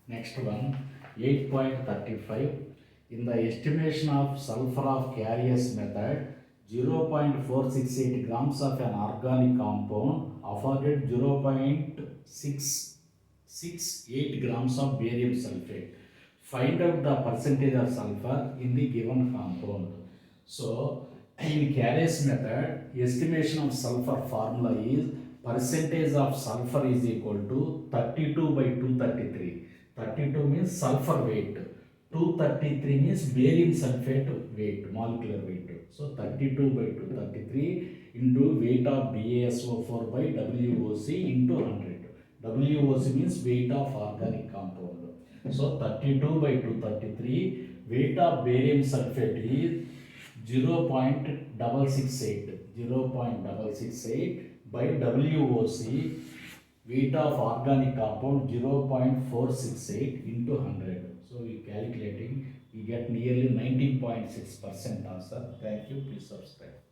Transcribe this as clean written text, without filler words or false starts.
Next one, 8.35. In the estimation of sulfur of carriers method, 0.468 grams of an organic compound afforded 0.668 grams of barium sulfate. Find out the percentage of sulfur in the given compound. So, in carriers method, estimation of sulfur formula is percentage of sulfur is equal to 32 by 233. 32 means sulfur weight. 233 means barium sulfate weight, molecular weight. So 32 by 233 into weight of BaSO4 by WOC into 100. WOC means weight of organic compound. So 32 by 233, weight of barium sulfate is 0.668. 0.668 by WOC, weight of organic compound 0.468 into 100. So we calculating, we get nearly 19.6% answer. Thank you. Please subscribe.